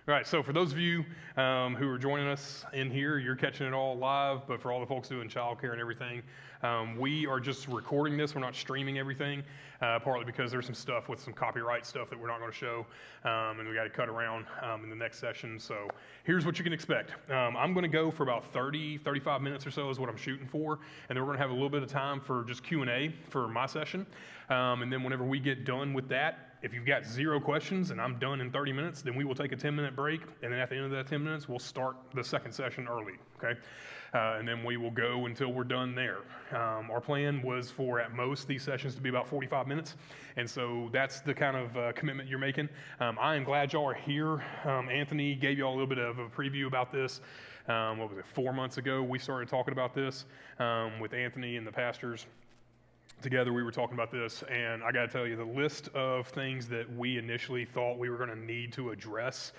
All right, so for those of you who are joining us in here, you're catching it all live, but for all the folks doing childcare and everything, we are just recording this. We're not streaming everything, partly because there's some stuff with some copyright stuff that we're not going to show, and we got to cut around in the next session. So here's what you can expect. I'm going to go for about 35 minutes or so is what I'm shooting for, and then we're going to have a little bit of time for just Q&A for my session, and then whenever we get done with that, if you've got 0 questions and I'm done in 30 minutes, then we will take a 10-minute break, and then at the end of that 10 minutes, we'll start the second session early, okay? And then we will go until we're done there. Our plan was for, at most, these sessions to be about 45 minutes, and so that's the kind of commitment you're making. I am glad y'all are here. Anthony gave y'all a little bit of a preview about this. 4 months ago, we started talking about this with Anthony and the pastors. Together we were talking about this, and I got to tell you, the list of things that we initially thought we were going to need to address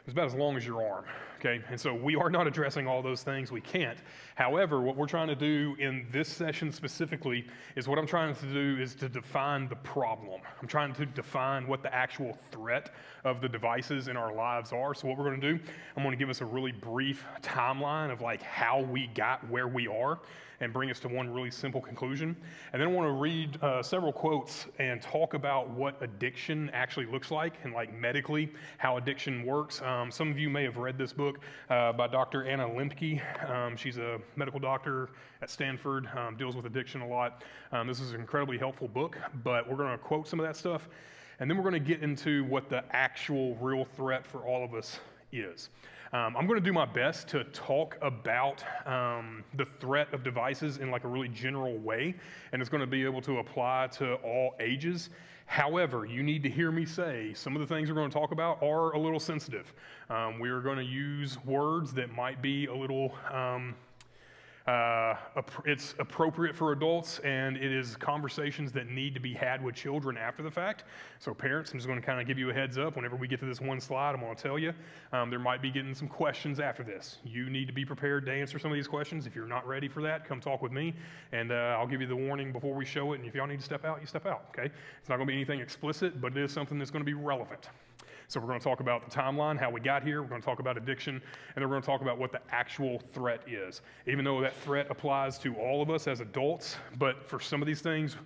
was about as long as your arm, okay? And so we are not addressing all those things. We can't. However, what we're trying to do in this session specifically is what I'm trying to do is to define the problem. I'm trying to define what the actual threat of the devices in our lives are. So what we're going to do, I'm going to give us a really brief timeline of like how we got where we are and bring us to one really simple conclusion. And then I want to read several quotes and talk about what addiction actually looks like and like medically how addiction works. Some of you may have read this book by Dr. Anna Lembke. She's a medical doctor at Stanford, deals with addiction a lot. This is an incredibly helpful book, but we're going to quote some of that stuff. And then we're going to get into what the actual real threat for all of us is. I'm going to do my best to talk about the threat of devices in like a really general way, and it's going to be able to apply to all ages. However, you need to hear me say some of the things we're going to talk about are a little sensitive. We are going to use words that might be a little it's appropriate for adults, and it is conversations that need to be had with children after the fact. So parents, I'm just going to kind of give you a heads up. Whenever we get to this one slide, I'm going to tell you there might be getting some questions after this. You need to be prepared to answer some of these questions. If you're not ready for that, come talk with me, and I'll give you the warning before we show it, and if y'all need to step out, you step out, okay? It's not going to be anything explicit, but it is something that's going to be relevant. So we're going to talk about the timeline, how we got here. We're going to talk about addiction, and then we're going to talk about what the actual threat is. Even though that threat applies to all of us as adults, but for some of these things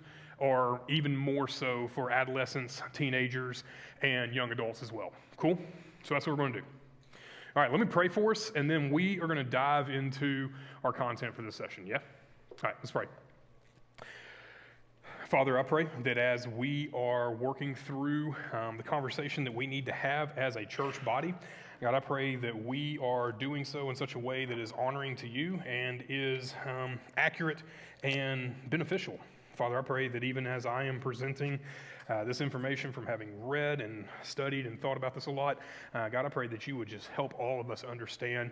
are even more so for adolescents, teenagers, and young adults as well. Cool? So that's what we're going to do. All right, let me pray for us, and then we are going to dive into our content for this session, yeah? All right, let's pray. Father, I pray that as we are working through the conversation that we need to have as a church body, God, I pray that we are doing so in such a way that is honoring to you and is accurate and beneficial. Father, I pray that even as I am presenting this information from having read and studied and thought about this a lot, God, I pray that you would just help all of us understand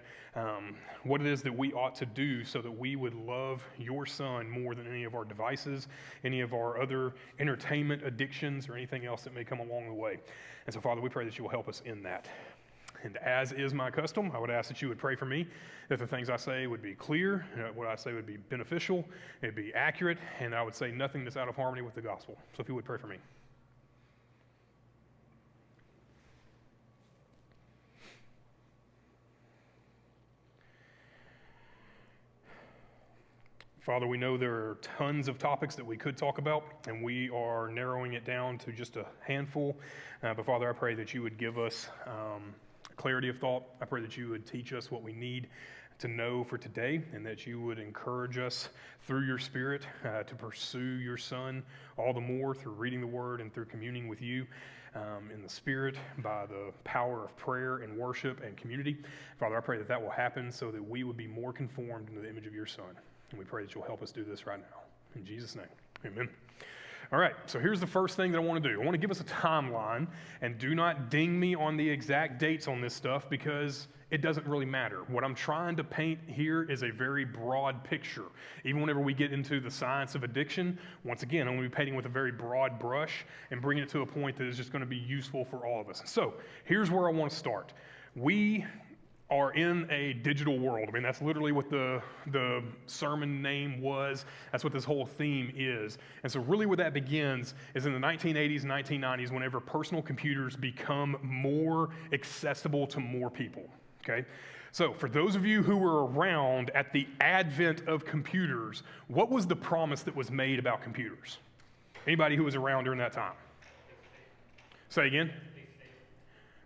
what it is that we ought to do so that we would love your Son more than any of our devices, any of our other entertainment addictions, or anything else that may come along the way. And so, Father, we pray that you will help us in that. And as is my custom, I would ask that you would pray for me, that the things I say would be clear, what I say would be beneficial, it'd be accurate, and I would say nothing that's out of harmony with the gospel. So if you would pray for me. Father, we know there are tons of topics that we could talk about, and we are narrowing it down to just a handful. But Father, I pray that you would give us clarity of thought. I pray that you would teach us what we need to know for today, and that you would encourage us through your Spirit to pursue your Son all the more through reading the Word and through communing with you in the Spirit by the power of prayer and worship and community. Father, I pray that that will happen so that we would be more conformed into the image of your Son. And we pray that you'll help us do this right now. In Jesus' name, amen. All right, so here's the first thing that I want to do. I want to give us a timeline, and do not ding me on the exact dates on this stuff because it doesn't really matter. What I'm trying to paint here is a very broad picture. Even whenever we get into the science of addiction, once again, I'm going to be painting with a very broad brush and bringing it to a point that is just going to be useful for all of us. So here's where I want to start. We are in a digital world. I mean, that's literally what the sermon name was. That's what this whole theme is. And so really where that begins is in the 1980s and 1990s, whenever personal computers become more accessible to more people, okay? So for those of you who were around at the advent of computers, what was the promise that was made about computers? Anybody who was around during that time? Say again?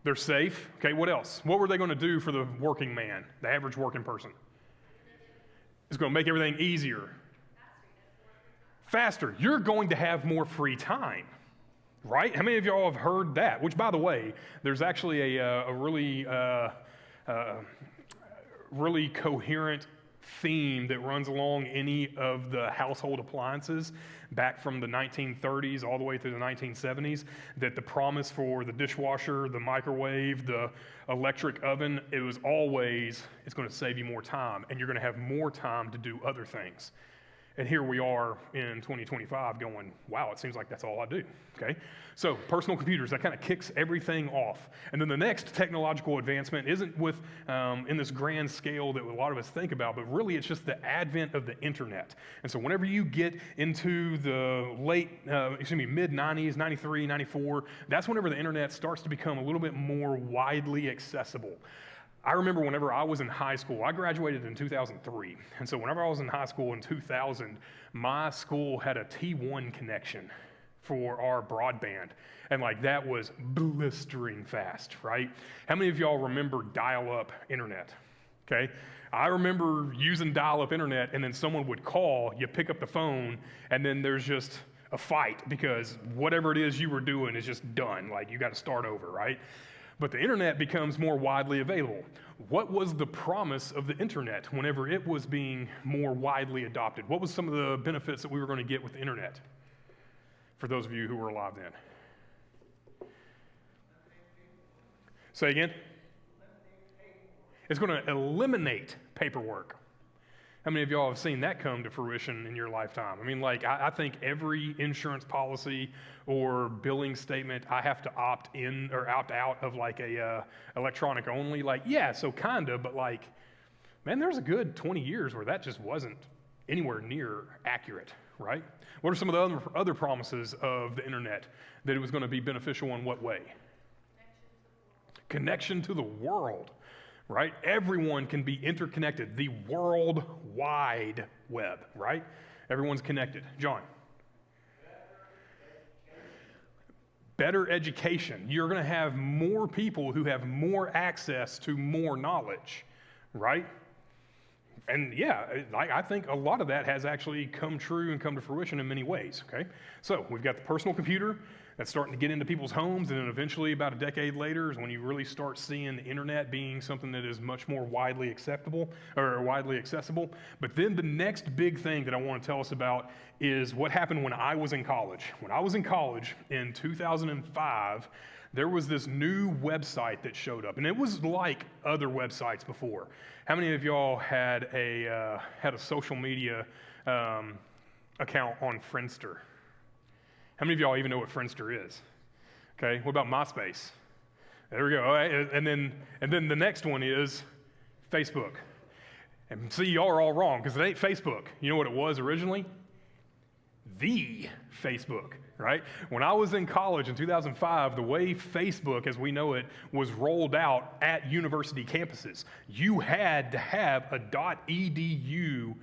They're safe. Okay, what else? What were they going to do for the working man, the average working person? It's going to make everything easier. Faster. You're going to have more free time, right? How many of y'all have heard that? Which, by the way, there's actually a really coherent theme that runs along any of the household appliances back from the 1930s all the way through the 1970s, that the promise for the dishwasher, the microwave, the electric oven, it was always, it's going to save you more time, and you're going to have more time to do other things. And here we are in 2025 going, wow, it seems like that's all I do, okay? So personal computers, that kind of kicks everything off. And then the next technological advancement isn't with, in this grand scale that a lot of us think about, but really it's just the advent of the internet. And so whenever you get into the mid-90s, 93, 94, that's whenever the internet starts to become a little bit more widely accessible. I remember whenever I was in high school, I graduated in 2003. And so whenever I was in high school in 2000, my school had a T1 connection for our broadband. And like that was blistering fast, right? How many of y'all remember dial-up internet? Okay. I remember using dial-up internet, and then someone would call, you pick up the phone, and then there's just a fight because whatever it is you were doing is just done. Like you got to start over, right? But the internet becomes more widely available. What was the promise of the internet whenever it was being more widely adopted? What was some of the benefits that we were going to get with the internet? For those of you who were alive then. Say again? It's going to eliminate paperwork. How many of y'all have seen that come to fruition in your lifetime? I mean, like, I think every insurance policy or billing statement, I have to opt in or opt out of like a electronic only. Like, yeah, so kinda, but like, man, there's a good 20 years where that just wasn't anywhere near accurate, right? What are some of the other promises of the internet that it was going to be beneficial in what way? Connection to the world. Right? Everyone can be interconnected. The World Wide Web, right? Everyone's connected. John? Better education. You're going to have more people who have more access to more knowledge, right? And yeah, I think a lot of that has actually come true and come to fruition in many ways, okay? So we've got the personal computer that's starting to get into people's homes, and then eventually about a decade later is when you really start seeing the internet being something that is much more widely acceptable or widely accessible. But then the next big thing that I want to tell us about is what happened when I was in college. When I was in college in 2005, there was this new website that showed up, and it was like other websites before. How many of y'all had a social media account on Friendster? How many of y'all even know what Friendster is? Okay, what about MySpace? There we go. All right. And then the next one is Facebook. And see, y'all are all wrong because it ain't Facebook. You know what it was originally? The Facebook, right? When I was in college in 2005, the way Facebook as we know it was rolled out at university campuses, you had to have a .edu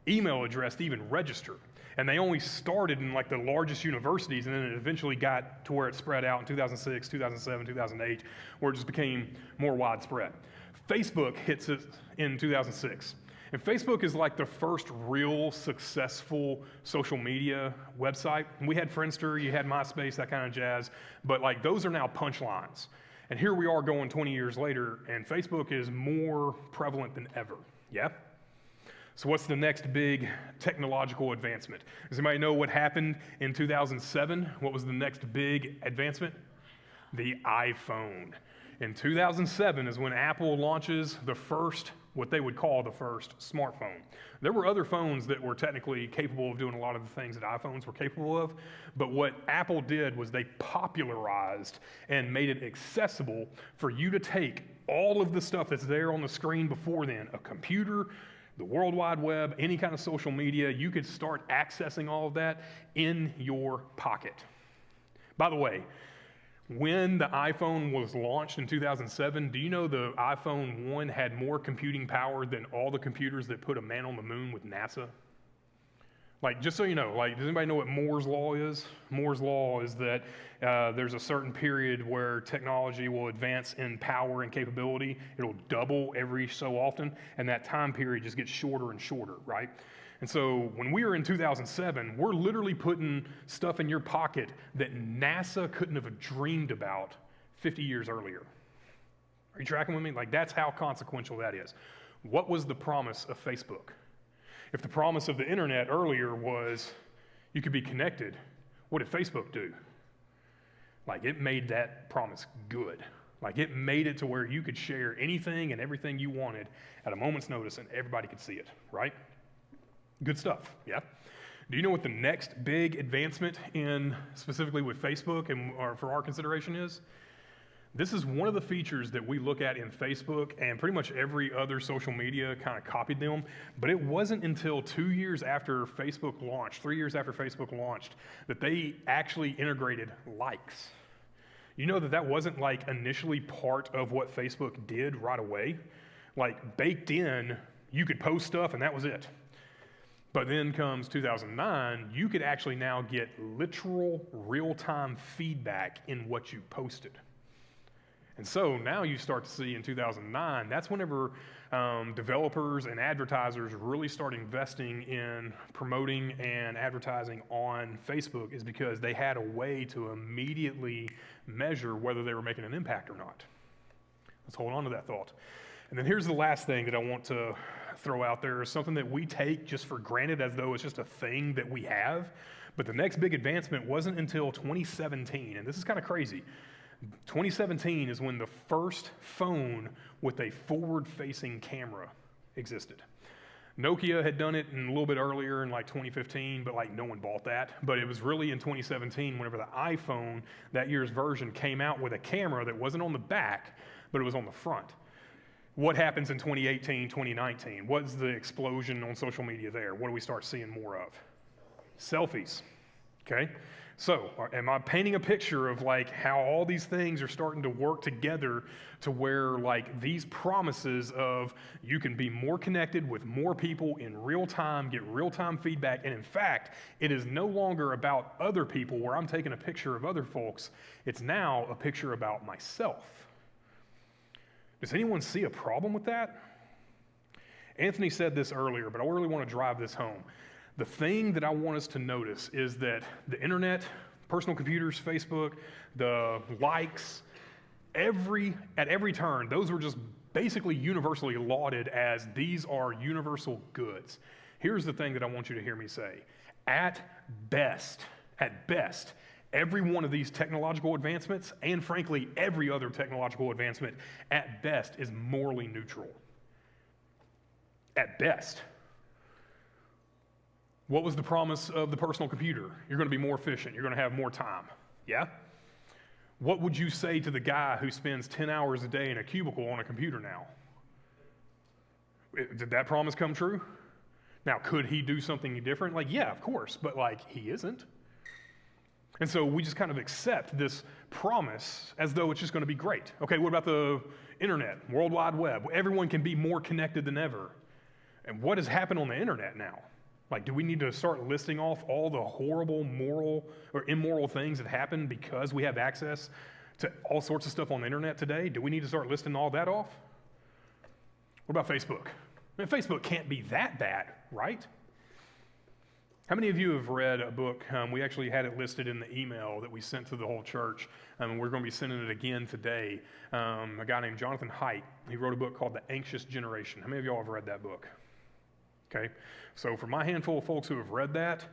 email address to even register. And they only started in like the largest universities, and then it eventually got to where it spread out in 2006, 2007, 2008, where it just became more widespread. Facebook hits it in 2006. And Facebook is like the first real successful social media website. And we had Friendster, you had MySpace, that kind of jazz, but like those are now punchlines. And here we are going 20 years later, and Facebook is more prevalent than ever. Yeah? So what's the next big technological advancement? Does anybody know what happened in 2007? What was the next big advancement? The iPhone. In 2007 is when Apple launches the first, what they would call the first smartphone. There were other phones that were technically capable of doing a lot of the things that iPhones were capable of, but what Apple did was they popularized and made it accessible for you to take all of the stuff that's there on the screen before then, a computer, the World Wide Web, any kind of social media, you could start accessing all of that in your pocket. By the way, when the iPhone was launched in 2007, do you know the iPhone 1 had more computing power than all the computers that put a man on the moon with NASA? Like, just so you know, like, does anybody know what Moore's Law is? Moore's Law is that there's a certain period where technology will advance in power and capability. It'll double every so often, and that time period just gets shorter and shorter, right? And so when we were in 2007, we're literally putting stuff in your pocket that NASA couldn't have dreamed about 50 years earlier. Are you tracking with me? Like, that's how consequential that is. What was the promise of Facebook? If the promise of the internet earlier was you could be connected, what did Facebook do? Like, it made that promise good. Like, it made it to where you could share anything and everything you wanted at a moment's notice and everybody could see it, right? Good stuff, yeah? Do you know what the next big advancement in, specifically with Facebook and or for our consideration is? This is one of the features that we look at in Facebook, and pretty much every other social media kind of copied them, but it wasn't until 2 years after Facebook launched, 3 years after Facebook launched, that they actually integrated likes. You know that that wasn't like initially part of what Facebook did right away? Like, baked in, you could post stuff and that was it. But then comes 2009, you could actually now get literal real-time feedback in what you posted. And so now you start to see in 2009, that's whenever developers and advertisers really start investing in promoting and advertising on Facebook, is because they had a way to immediately measure whether they were making an impact or not. Let's hold on to that thought. And then here's the last thing that I want to throw out there, is something that we take just for granted as though it's just a thing that we have. But the next big advancement wasn't until 2017, and this is kind of crazy. 2017 is when the first phone with a forward-facing camera existed. Nokia had done it a little bit earlier in like 2015, but like no one bought that. But it was really in 2017 whenever the iPhone, that year's version, came out with a camera that wasn't on the back, but it was on the front. What happens in 2018, 2019? What's the explosion on social media there? What do we start seeing more of? Selfies, okay? So, am I painting a picture of like how all these things are starting to work together to where like these promises of you can be more connected with more people in real time, get real time feedback, and in fact, it is no longer about other people where I'm taking a picture of other folks, it's now a picture about myself. Does anyone see a problem with that? Anthony said this earlier, but I really want to drive this home. The thing that I want us to notice is that the internet, personal computers, Facebook, the likes, at every turn, those were just basically universally lauded as these are universal goods. Here's the thing that I want you to hear me say. At best, every one of these technological advancements, and frankly, every other technological advancement, at best is morally neutral. At best. What was the promise of the personal computer? You're going to be more efficient. You're going to have more time. Yeah? What would you say to the guy who spends 10 hours a day in a cubicle on a computer now? Did that promise come true? Now, could he do something different? Like, yeah, of course, but like, he isn't. And so we just kind of accept this promise as though it's just going to be great. Okay, what about the internet, World Wide Web? Everyone can be more connected than ever. And what has happened on the internet now? Like, do we need to start listing off all the horrible, moral or immoral things that happen because we have access to all sorts of stuff on the internet today? Do we need to start listing all that off? What about Facebook? I mean, Facebook can't be that bad, right? How many of you have read a book? We actually had it listed in the email that we sent to the whole church. We're going to be sending it again today. A guy named Jonathan Haidt, he wrote a book called The Anxious Generation. How many of y'all have read that book? Okay, so for my handful of folks who have read that,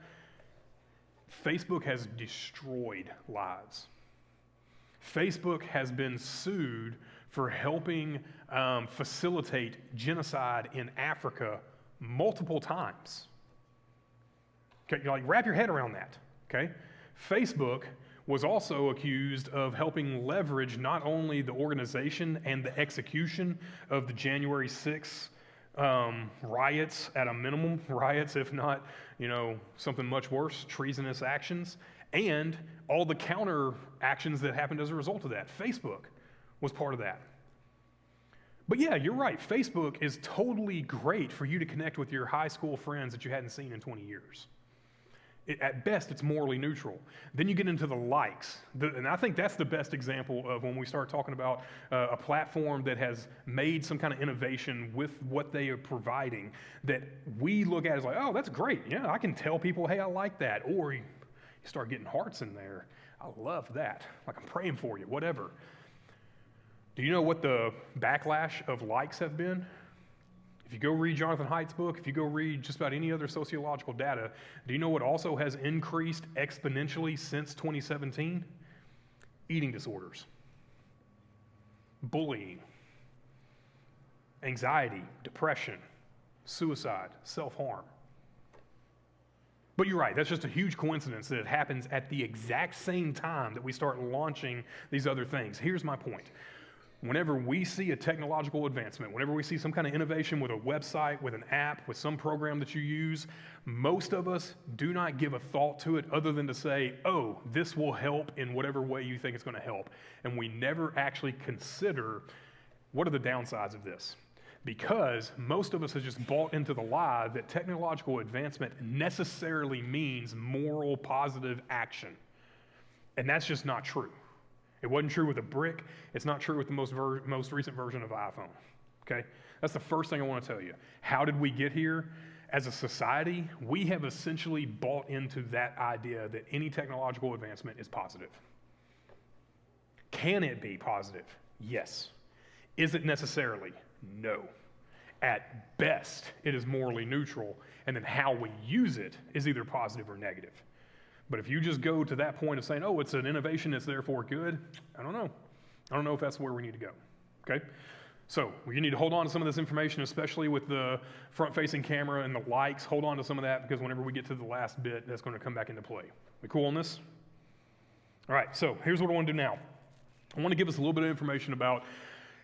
Facebook has destroyed lives. Facebook has been sued for helping facilitate genocide in Africa multiple times. Okay, like wrap your head around that, okay? Facebook was also accused of helping leverage not only the organization and the execution of the January 6th riots, at a minimum, riots, if not, something much worse, treasonous actions, and all the counter actions that happened as a result of that. Facebook was part of that. But yeah, you're right. Facebook is totally great for you to connect with your high school friends that you hadn't seen in 20 years. At best, it's morally neutral. Then you get into the likes. And I think that's the best example of when we start talking about a platform that has made some kind of innovation with what they are providing that we look at as like, oh, that's great. Yeah, I can tell people, hey, I like that. Or you start getting hearts in there. I love that. Like, I'm praying for you, whatever. Do you know what the backlash of likes have been? If you go read Jonathan Haidt's book, if you go read just about any other sociological data, do you know what also has increased exponentially since 2017? Eating disorders, bullying, anxiety, depression, suicide, self-harm. But you're right, that's just a huge coincidence that it happens at the exact same time that we start launching these other things. Here's my point. Whenever we see a technological advancement, whenever we see some kind of innovation with a website, with an app, with some program that you use, most of us do not give a thought to it other than to say, oh, this will help in whatever way you think it's going to help. And we never actually consider what are the downsides of this. Because most of us have just bought into the lie that technological advancement necessarily means moral, positive action. And that's just not true. It wasn't true with a brick. It's not true with the most recent version of iPhone, okay? That's the first thing I want to tell you. How did we get here? As a society, we have essentially bought into that idea that any technological advancement is positive. Can it be positive? Yes. Is it necessarily? No. At best, it is morally neutral, and then how we use it is either positive or negative. But if you just go to that point of saying, oh, it's an innovation that's therefore good, I don't know. I don't know if that's where we need to go, okay? So we need to hold on to some of this information, especially with the front-facing camera and the likes. Hold on to some of that because whenever we get to the last bit, that's going to come back into play. We cool on this? All right, so here's what I want to do now. I want to give us a little bit of information about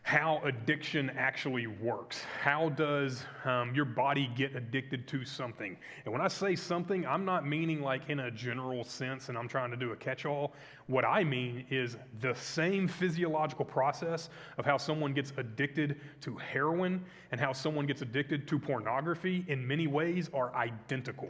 how addiction actually works. How does your body get addicted to something? And when I say something, I'm not meaning like in a general sense and I'm trying to do a catch-all. What I mean is the same physiological process of how someone gets addicted to heroin and how someone gets addicted to pornography in many ways are identical.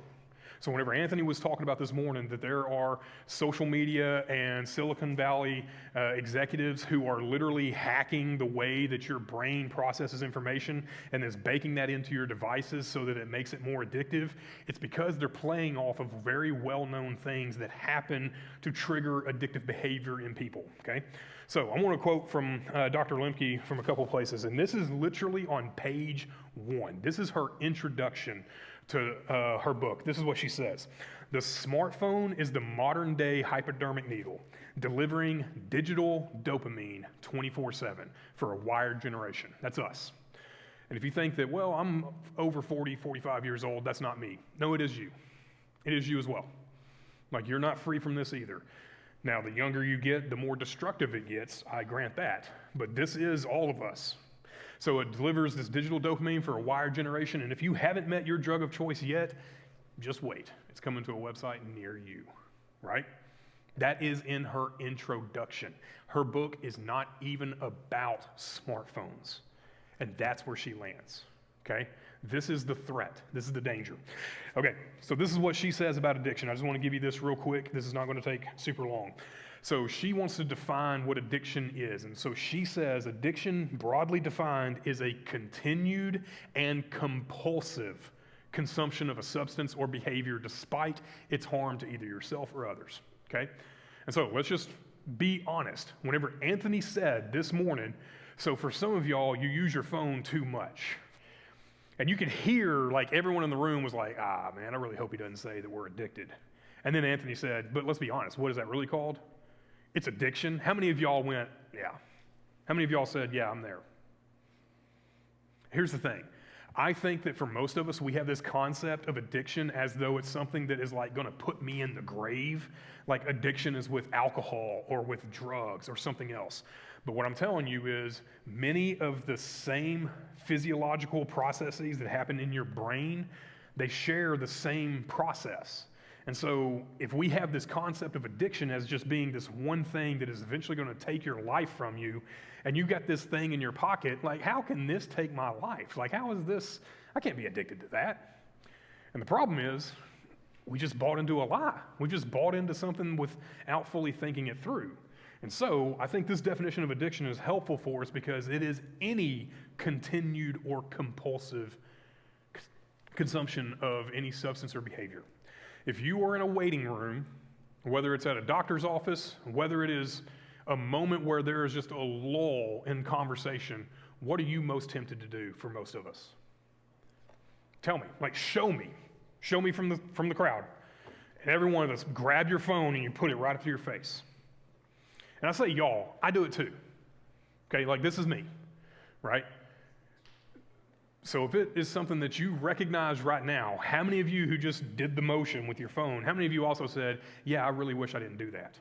So whenever Anthony was talking about this morning that there are social media and Silicon Valley executives who are literally hacking the way that your brain processes information and is baking that into your devices so that it makes it more addictive, it's because they're playing off of very well-known things that happen to trigger addictive behavior in people, okay? So I want to quote from Dr. Lemke from a couple places, and this is literally on page 1. This is her introduction to her book. This is what she says. The smartphone is the modern day hypodermic needle, delivering digital dopamine 24/7 for a wired generation. That's us. And if you think that, well, I'm over 40, 45 years old, that's not me. No, it is you. It is you as well. Like, you're not free from this either. Now, the younger you get, the more destructive it gets, I grant that. But this is all of us. So it delivers this digital dopamine for a wired generation, and if you haven't met your drug of choice yet, just wait. It's coming to a website near you, right? That is in her introduction. Her book is not even about smartphones, and that's where she lands, okay? This is the threat. This is the danger. Okay, so this is what she says about addiction. I just want to give you this real quick. This is not going to take super long. So she wants to define what addiction is. And so she says addiction, broadly defined, is a continued and compulsive consumption of a substance or behavior despite its harm to either yourself or others, okay? And so let's just be honest. Whenever Anthony said this morning, so for some of y'all, you use your phone too much. And you could hear, like, everyone in the room was like, man, I really hope he doesn't say that we're addicted. And then Anthony said, but let's be honest, what is that really called? It's addiction. How many of y'all went, yeah? How many of y'all said, yeah, I'm there? Here's the thing. I think that for most of us, we have this concept of addiction as though it's something that is like going to put me in the grave, like addiction is with alcohol or with drugs or something else. But what I'm telling you is many of the same physiological processes that happen in your brain, they share the same process. And so if we have this concept of addiction as just being this one thing that is eventually going to take your life from you, and you got this thing in your pocket, like, how can this take my life? Like, how is this? I can't be addicted to that. And the problem is, we just bought into a lie. We just bought into something without fully thinking it through. And so I think this definition of addiction is helpful for us because it is any continued or compulsive consumption of any substance or behavior. If you are in a waiting room, whether it's at a doctor's office, whether it is a moment where there is just a lull in conversation, what are you most tempted to do for most of us? Tell me, like show me from the crowd. And every one of us, grab your phone and you put it right up to your face. And I say y'all, I do it too. Okay, like this is me, right? So if it is something that you recognize right now, how many of you who just did the motion with your phone, how many of you also said, yeah, I really wish I didn't do that?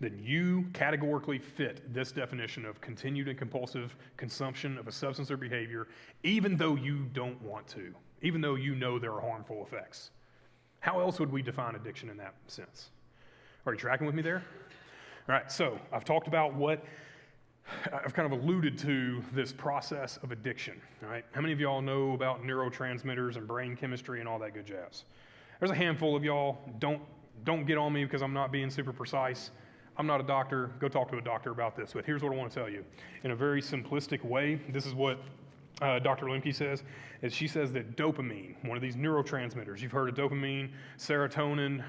Then you categorically fit this definition of continued and compulsive consumption of a substance or behavior, even though you don't want to, even though you know there are harmful effects. How else would we define addiction in that sense? Are you tracking with me there? All right, so I've talked about I've kind of alluded to this process of addiction, all right? How many of y'all know about neurotransmitters and brain chemistry and all that good jazz? There's a handful of y'all. Don't get on me because I'm not being super precise. I'm not a doctor. Go talk to a doctor about this. But here's what I want to tell you. In a very simplistic way, this is what Dr. Lemke says, is she says that dopamine, one of these neurotransmitters, you've heard of dopamine, serotonin,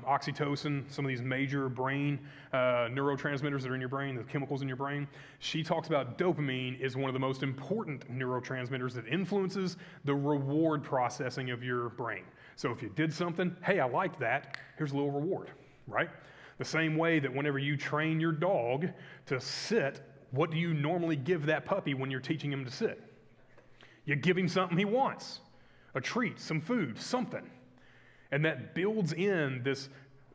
oxytocin, some of these major brain neurotransmitters that are in your brain, the chemicals in your brain. She talks about dopamine is one of the most important neurotransmitters that influences the reward processing of your brain. So if you did something, hey, I liked that, here's a little reward, right? The same way that whenever you train your dog to sit, what do you normally give that puppy when you're teaching him to sit? You give him something he wants, a treat, some food, something. And that builds in this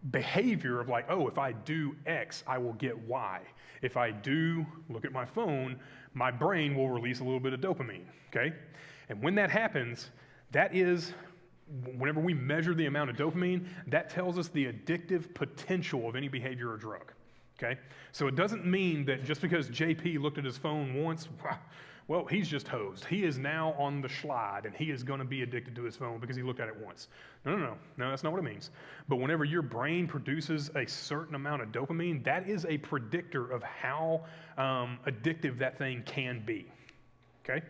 behavior of like, oh, if I do X, I will get Y. If I do look at my phone, my brain will release a little bit of dopamine, okay? And when that happens, that is, whenever we measure the amount of dopamine, that tells us the addictive potential of any behavior or drug. Okay? So it doesn't mean that just because JP looked at his phone once, well, he's just hosed. He is now on the slide, and he is going to be addicted to his phone because he looked at it once. No, that's not what it means. But whenever your brain produces a certain amount of dopamine, that is a predictor of how addictive that thing can be. Okay?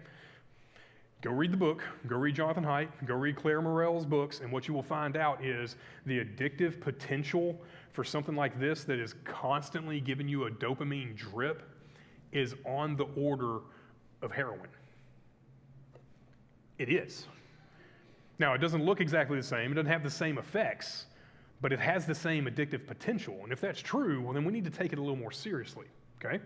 Go read the book, go read Jonathan Haidt, go read Claire Morell's books, and what you will find out is the addictive potential for something like this that is constantly giving you a dopamine drip is on the order of heroin. It is. Now, it doesn't look exactly the same, it doesn't have the same effects, but it has the same addictive potential. And if that's true, well, then we need to take it a little more seriously, okay?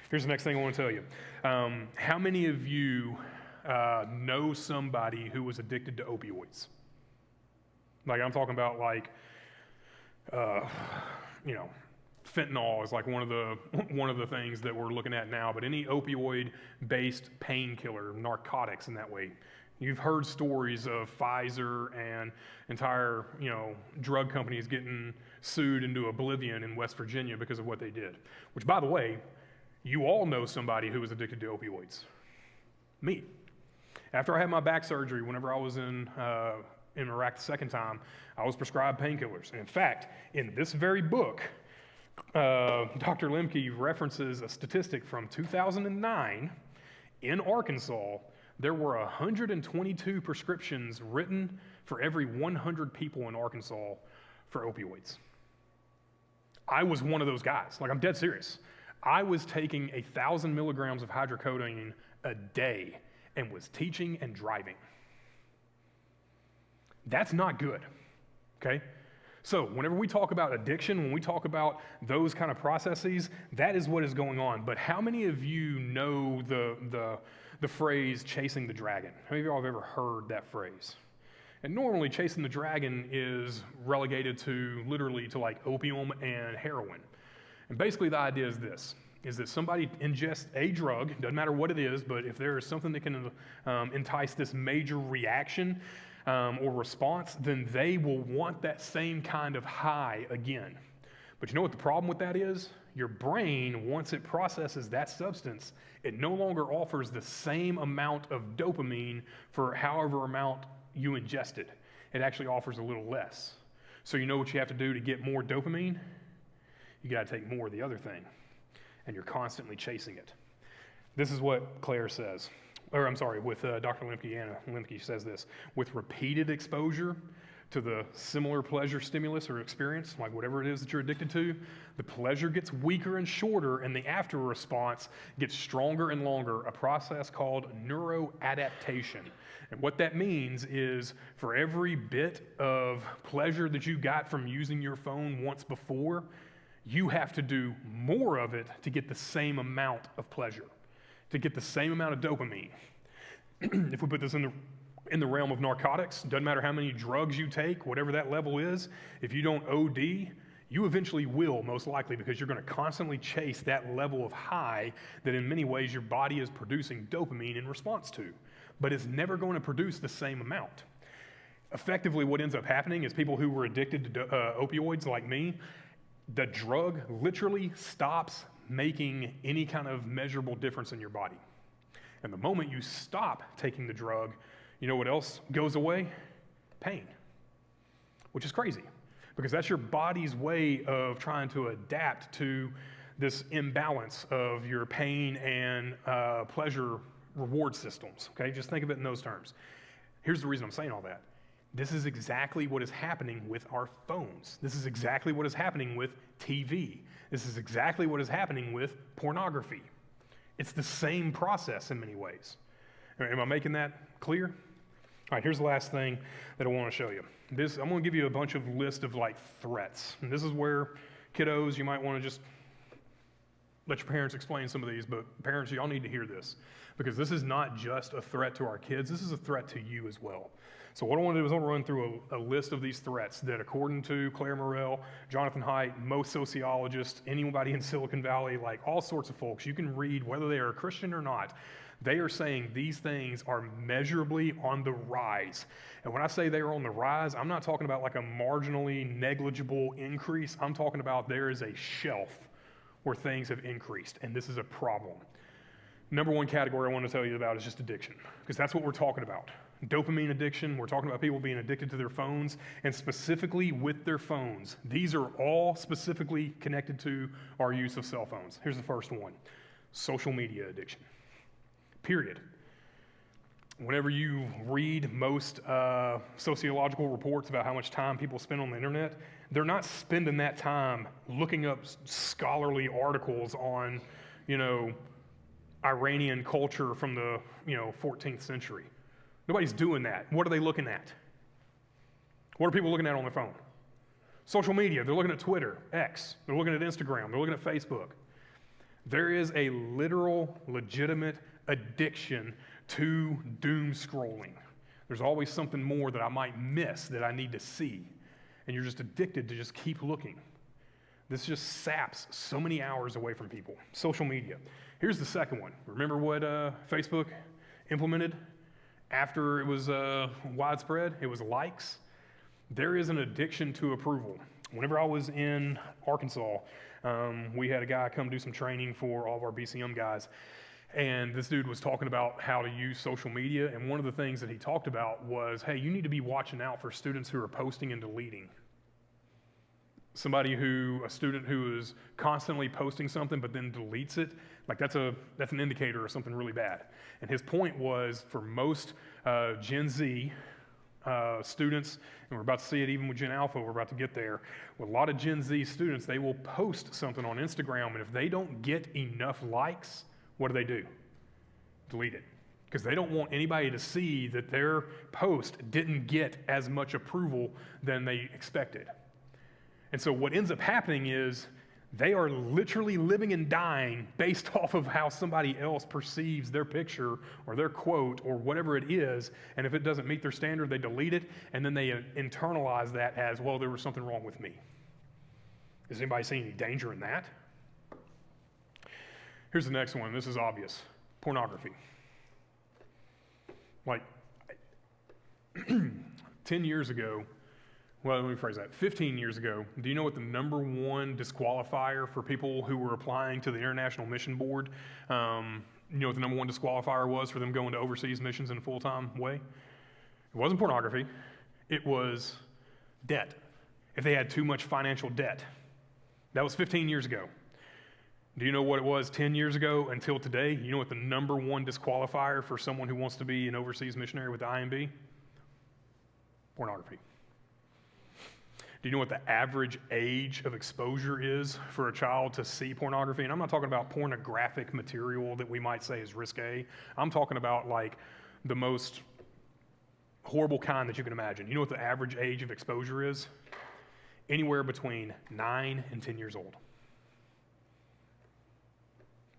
Here's the next thing I want to tell you. How many of you know somebody who was addicted to opioids? Like, I'm talking about like, fentanyl is like one of the things that we're looking at now, but any opioid-based painkiller, narcotics in that way. You've heard stories of Pfizer and entire, drug companies getting sued into oblivion in West Virginia because of what they did. Which, by the way, you all know somebody who was addicted to opioids. Me. After I had my back surgery, whenever I was in Iraq the second time, I was prescribed painkillers. And in fact, in this very book, Dr. Lemke references a statistic from 2009 in Arkansas. There were 122 prescriptions written for every 100 people in Arkansas for opioids. I was one of those guys. Like, I'm dead serious. I was taking 1,000 milligrams of hydrocodone a day and was teaching and driving. That's not good, okay? So whenever we talk about addiction, when we talk about those kind of processes, that is what is going on. But how many of you know the phrase chasing the dragon? How many of y'all have ever heard that phrase? And normally chasing the dragon is relegated to literally to like opium and heroin. And basically the idea is this, is that somebody ingests a drug, doesn't matter what it is, but if there is something that can entice this major reaction, or response, then they will want that same kind of high again. But you know what the problem with that is? Your brain, once it processes that substance, it no longer offers the same amount of dopamine for however amount you ingested. It actually offers a little less. So you know what you have to do to get more dopamine? You got to take more of the other thing, and you're constantly chasing it. This is what Claire says. With Dr. Lemke, Anna Lemke says this: with repeated exposure to the similar pleasure stimulus or experience, like whatever it is that you're addicted to, the pleasure gets weaker and shorter, and the after response gets stronger and longer, a process called neuroadaptation. And what that means is for every bit of pleasure that you got from using your phone once before, you have to do more of it to get the same amount of pleasure, to get the same amount of dopamine. If we put this in the realm of narcotics, doesn't matter how many drugs you take, whatever that level is, if you don't OD, you eventually will, most likely, because you're going to constantly chase that level of high that in many ways your body is producing dopamine in response to, but it's never going to produce the same amount. Effectively, what ends up happening is people who were addicted to opioids like me, the drug literally stops making any kind of measurable difference in your body. And the moment you stop taking the drug, you know what else goes away? Pain, which is crazy, because that's your body's way of trying to adapt to this imbalance of your pain and pleasure reward systems, okay? Just think of it in those terms. Here's the reason I'm saying all that. This is exactly what is happening with our phones. This is exactly what is happening with TV. This is exactly what is happening with pornography. It's the same process in many ways. Am I making that clear? All right, here's the last thing that I want to show you. I'm going to give you a bunch of list of like threats. And this is where kiddos, you might want to just let your parents explain some of these, but parents, y'all need to hear this, because this is not just a threat to our kids, this is a threat to you as well. So what I want to do is I want to run through a list of these threats that, according to Claire Morrell, Jonathan Haidt, most sociologists, anybody in Silicon Valley, like all sorts of folks, you can read whether they are a Christian or not, they are saying these things are measurably on the rise. And when I say they are on the rise, I'm not talking about like a marginally negligible increase. I'm talking about there is a shelf where things have increased, and this is a problem. Number one category I want to tell you about is just addiction, because that's what we're talking about. Dopamine addiction, we're talking about people being addicted to their phones, and specifically with their phones. These are all specifically connected to our use of cell phones. Here's the first one: social media addiction. Period. Whenever you read most sociological reports about how much time people spend on the internet, they're not spending that time looking up scholarly articles on, Iranian culture from the, 14th century. Nobody's doing that. What are they looking at? What are people looking at on their phone? Social media. They're looking at Twitter, X. They're looking at Instagram. They're looking at Facebook. There is a literal, legitimate addiction to doom scrolling. There's always something more that I might miss that I need to see. And you're just addicted to just keep looking. This just saps so many hours away from people. Social media. Here's the second one. Remember what Facebook implemented after it was widespread? It was likes. There is an addiction to approval. Whenever I was in Arkansas, we had a guy come do some training for all of our BCM guys. And this dude was talking about how to use social media. And one of the things that he talked about was, hey, you need to be watching out for students who are posting and deleting. A student who is constantly posting something but then deletes it, like that's an indicator of something really bad. And his point was, for most Gen Z students, and we're about to see it even with Gen Alpha, we're about to get there, with a lot of Gen Z students, they will post something on Instagram, and if they don't get enough likes, what do? Delete it. Because they don't want anybody to see that their post didn't get as much approval than they expected. And so what ends up happening is they are literally living and dying based off of how somebody else perceives their picture or their quote or whatever it is. And if it doesn't meet their standard, they delete it, and then they internalize that as, well, there was something wrong with me. Does anybody see any danger in that? Here's the next one. This is obvious. Pornography. Like, 10 years ago, well, let me phrase that. 15 years ago, do you know what the number one disqualifier for people who were applying to the International Mission Board, you know what the number one disqualifier was for them going to overseas missions in a full-time way? It wasn't pornography. It was debt. If they had too much financial debt. That was 15 years ago. Do you know what it was 10 years ago until today? You know what the number one disqualifier for someone who wants to be an overseas missionary with the IMB? Pornography. Do you know what the average age of exposure is for a child to see pornography? And I'm not talking about pornographic material that we might say is risque. I'm talking about like the most horrible kind that you can imagine. You know what the average age of exposure is? Anywhere between 9 and 10 years old.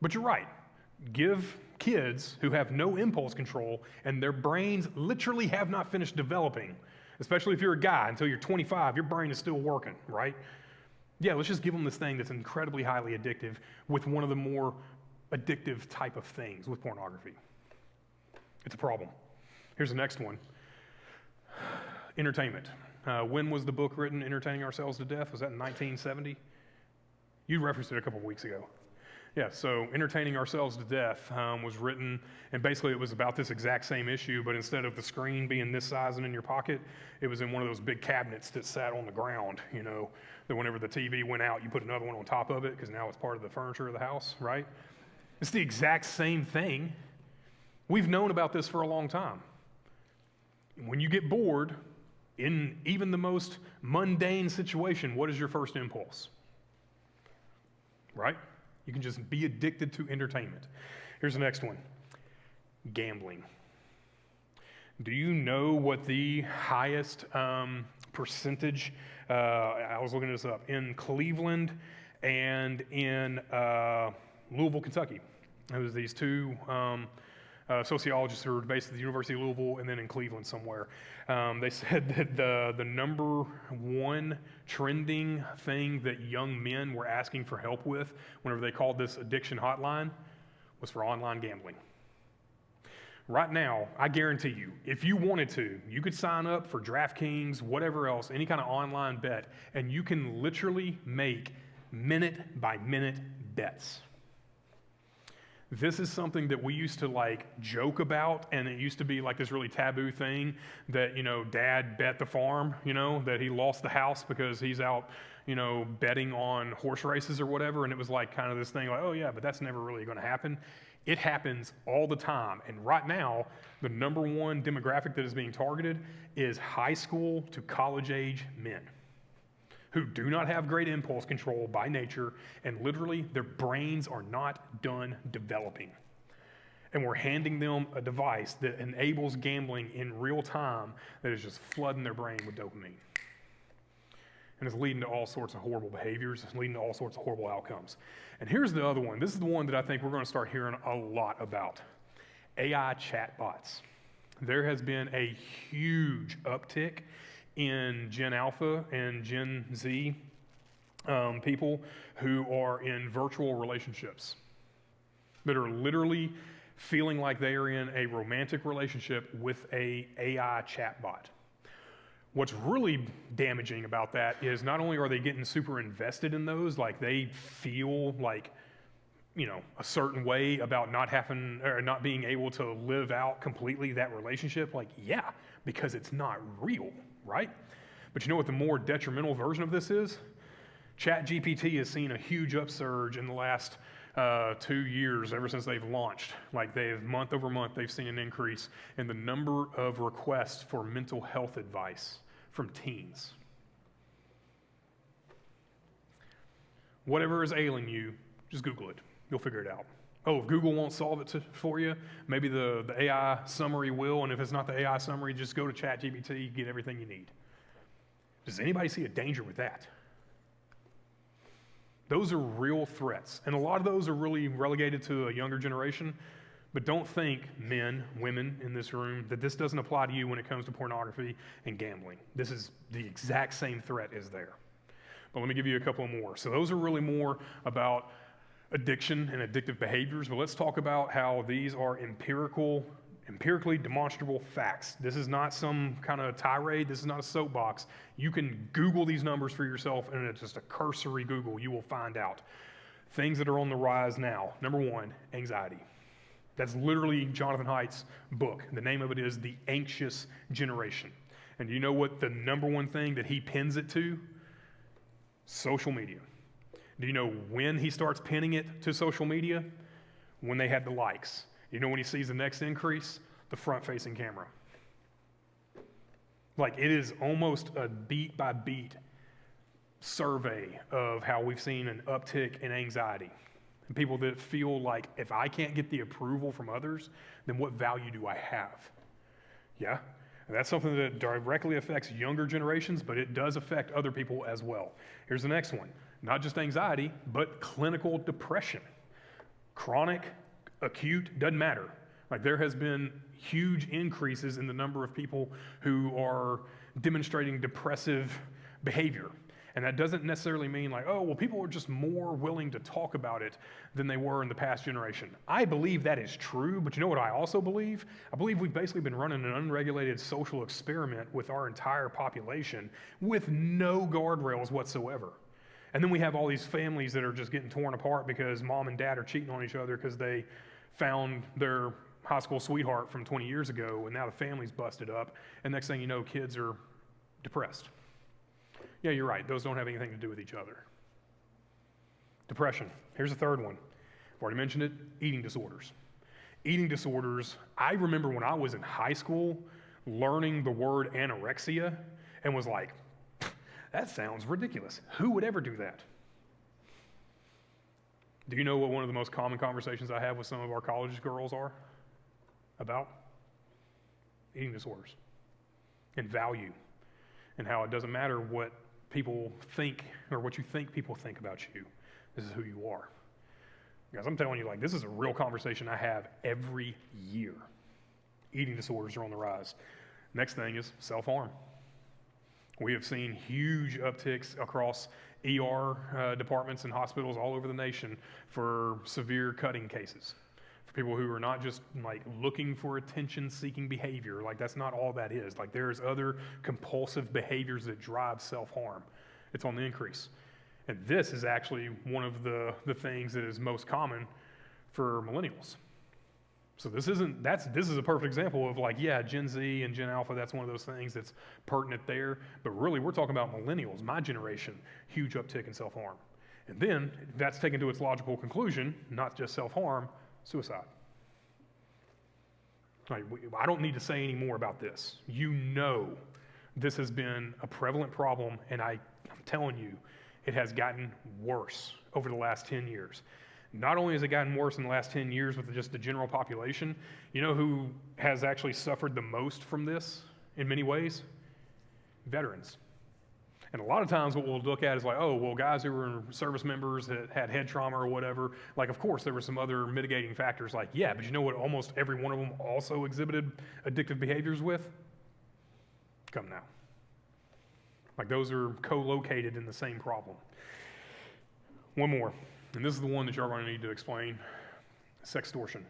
But you're right. Give kids who have no impulse control and their brains literally have not finished developing, especially if you're a guy, until you're 25, your brain is still working, right? Yeah, let's just give them this thing that's incredibly highly addictive with one of the more addictive type of things with pornography. It's a problem. Here's the next one. Entertainment. When was the book written, Entertaining Ourselves to Death? Was that in 1970? You referenced it a couple of weeks ago. Yeah, so Entertaining Ourselves to Death was written, and basically it was about this exact same issue, but instead of the screen being this size and in your pocket, it was in one of those big cabinets that sat on the ground, you know, that whenever the TV went out, you put another one on top of it because now it's part of the furniture of the house, right? It's the exact same thing. We've known about this for a long time. When you get bored, in even the most mundane situation, what is your first impulse? Right? You can just be addicted to entertainment. Here's the next one. Gambling. Do you know what the highest percentage, I was looking this up, in Cleveland and in Louisville, Kentucky. It was these two sociologists who were based at the University of Louisville and then in Cleveland somewhere. They said that the number one trending thing that young men were asking for help with whenever they called this addiction hotline was for online gambling. Right now, I guarantee you, if you wanted to, you could sign up for DraftKings, whatever else, any kind of online bet, and you can literally make minute-by-minute bets. This is something that we used to like joke about, and it used to be like this really taboo thing that, you know, dad bet the farm, you know, that he lost the house because he's out, you know, betting on horse races or whatever, and it was like kind of this thing like, oh yeah, but that's never really going to happen. It happens all the time, and right now, the number one demographic that is being targeted is high school to college age men who do not have great impulse control by nature, and literally their brains are not done developing. And we're handing them a device that enables gambling in real time that is just flooding their brain with dopamine. And it's leading to all sorts of horrible behaviors. It's leading to all sorts of horrible outcomes. And here's the other one. This is the one that I think we're going to start hearing a lot about. AI chatbots. There has been a huge uptick in Gen Alpha and Gen Z people who are in virtual relationships that are literally feeling like they are in a romantic relationship with a AI chatbot. What's really damaging about that is not only are they getting super invested in those, like they feel like, you know, a certain way about not having or not being able to live out completely that relationship. Like, yeah, because it's not real, right? But you know what the more detrimental version of this is? ChatGPT has seen a huge upsurge in the last 2 years ever since they've launched. Like they've month over month, they've seen an increase in the number of requests for mental health advice from teens. Whatever is ailing you, just Google it. You'll figure it out. Oh, if Google won't solve it for you, maybe the AI summary will, and if it's not the AI summary, just go to ChatGPT, get everything you need. Does anybody see a danger with that? Those are real threats. And a lot of those are really relegated to a younger generation. But don't think, men, women in this room, that this doesn't apply to you when it comes to pornography and gambling. This is the exact same threat is there. But let me give you a couple more. So those are really more about addiction and addictive behaviors. But let's talk about how these are empirically demonstrable facts. This is not some kind of tirade. This is not a soapbox. You can Google these numbers for yourself, and it's just a cursory Google. You will find out. Things that are on the rise now. Number one, anxiety. That's literally Jonathan Haidt's book. The name of it is The Anxious Generation. And you know what the number one thing that he pins it to? Social media. Do you know when he starts pinning it to social media? When they had the likes. You know when he sees the next increase? The front-facing camera. Like, it is almost a beat-by-beat survey of how we've seen an uptick in anxiety. And people that feel like, if I can't get the approval from others, then what value do I have? Yeah? And that's something that directly affects younger generations, but it does affect other people as well. Here's the next one. Not just anxiety, but clinical depression. Chronic, acute, doesn't matter. Like, there has been huge increases in the number of people who are demonstrating depressive behavior. And that doesn't necessarily mean like, oh, well, people are just more willing to talk about it than they were in the past generation. I believe that is true, but you know what I also believe? I believe we've basically been running an unregulated social experiment with our entire population with no guardrails whatsoever. And then we have all these families that are just getting torn apart because mom and dad are cheating on each other because they found their high school sweetheart from 20 years ago, and now the family's busted up, and next thing you know, kids are depressed. Yeah, you're right. Those don't have anything to do with each other. Depression. Here's a third one. I've already mentioned it. Eating disorders. Eating disorders. I remember when I was in high school learning the word anorexia and was like, that sounds ridiculous. Who would ever do that? Do you know what one of the most common conversations I have with some of our college girls are about? Eating disorders and value, and how it doesn't matter what people think or what you think people think about you. This is who you are. Guys, I'm telling you, like, this is a real conversation I have every year. Eating disorders are on the rise. Next thing is self-harm. We have seen huge upticks across ER departments and hospitals all over the nation for severe cutting cases. For people who are not just like looking for attention-seeking behavior, like that's not all that is. Like there's other compulsive behaviors that drive self-harm. It's on the increase. And this is actually one of the things that is most common for millennials. So this is a perfect example of like, yeah, Gen Z and Gen Alpha, that's one of those things that's pertinent there. But really, we're talking about millennials, my generation, huge uptick in self-harm. And then that's taken to its logical conclusion, not just self-harm, suicide. Like, I don't need to say any more about this. You know this has been a prevalent problem, and I'm telling you, it has gotten worse over the last 10 years. Not only has it gotten worse in the last 10 years with just the general population, you know who has actually suffered the most from this in many ways? Veterans. And a lot of times what we'll look at is like, oh, well, guys who were service members that had head trauma or whatever, like, of course, there were some other mitigating factors like, yeah, but you know what almost every one of them also exhibited addictive behaviors with? Come now. Like, those are co-located in the same problem. One more. And this is the one that you're going to need to explain, sextortion.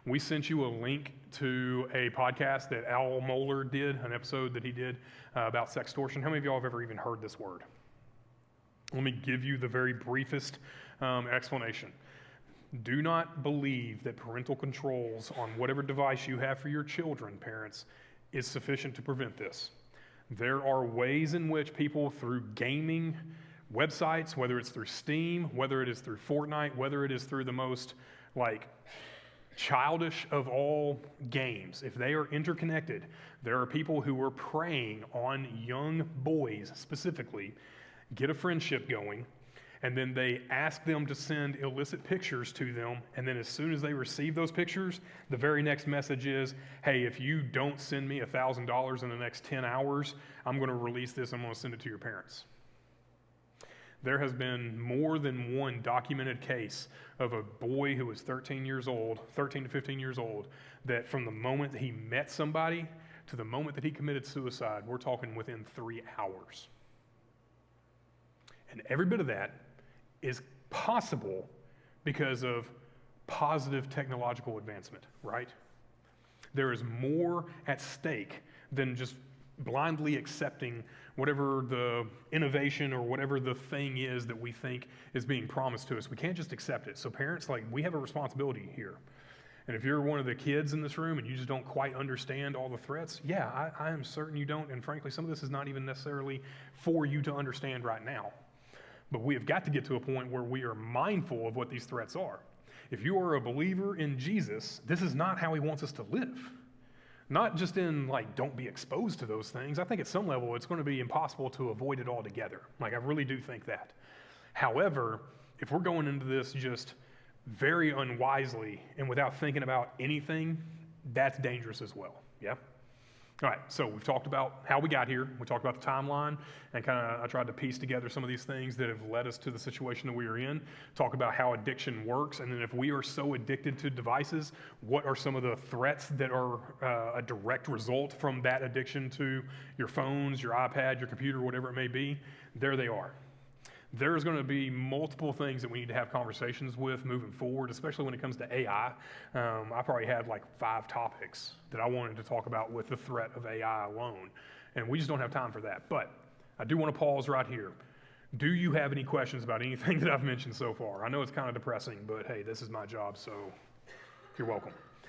We sent you a link to a podcast that Al Mohler did, an episode that he did about sextortion. How many of y'all have ever even heard this word? Let me give you the very briefest explanation. Do not believe that parental controls on whatever device you have for your children, parents, is sufficient to prevent this. There are ways in which people, through gaming websites, whether it's through Steam, whether it is through Fortnite, whether it is through the most like childish of all games, if they are interconnected, there are people who are preying on young boys specifically, get a friendship going, and then they ask them to send illicit pictures to them, and then as soon as they receive those pictures, the very next message is, hey, if you don't send me $1,000 in the next 10 hours, I'm going to release this, I'm going to send it to your parents. There has been more than one documented case of a boy who was 13 to 15 years old, that from the moment that he met somebody to the moment that he committed suicide, we're talking within 3 hours. And every bit of that is possible because of positive technological advancement, right? There is more at stake than just blindly accepting whatever the innovation or whatever the thing is that we think is being promised to us. We can't just accept it. So parents, we have a responsibility here. And if you're one of the kids in this room and you just don't quite understand all the threats, yeah, I am certain you don't. And frankly, some of this is not even necessarily for you to understand right now. But we have got to get to a point where we are mindful of what these threats are. If you are a believer in Jesus, this is not how he wants us to live. Not just in don't be exposed to those things. I think at some level it's going to be impossible to avoid it altogether. I really do think that. However, if we're going into this just very unwisely and without thinking about anything, that's dangerous as well. Yeah? All right, so we've talked about how we got here. We talked about the timeline, and I tried to piece together some of these things that have led us to the situation that we are in, talk about how addiction works, and then if we are so addicted to devices, what are some of the threats that are a direct result from that addiction to your phones, your iPad, your computer, whatever it may be. There they are. There's going to be multiple things that we need to have conversations with moving forward, especially when it comes to AI. I probably had 5 topics that I wanted to talk about with the threat of AI alone, and we just don't have time for that. But I do want to pause right here. Do you have any questions about anything that I've mentioned so far? I know it's kind of depressing, but hey, this is my job, so you're welcome.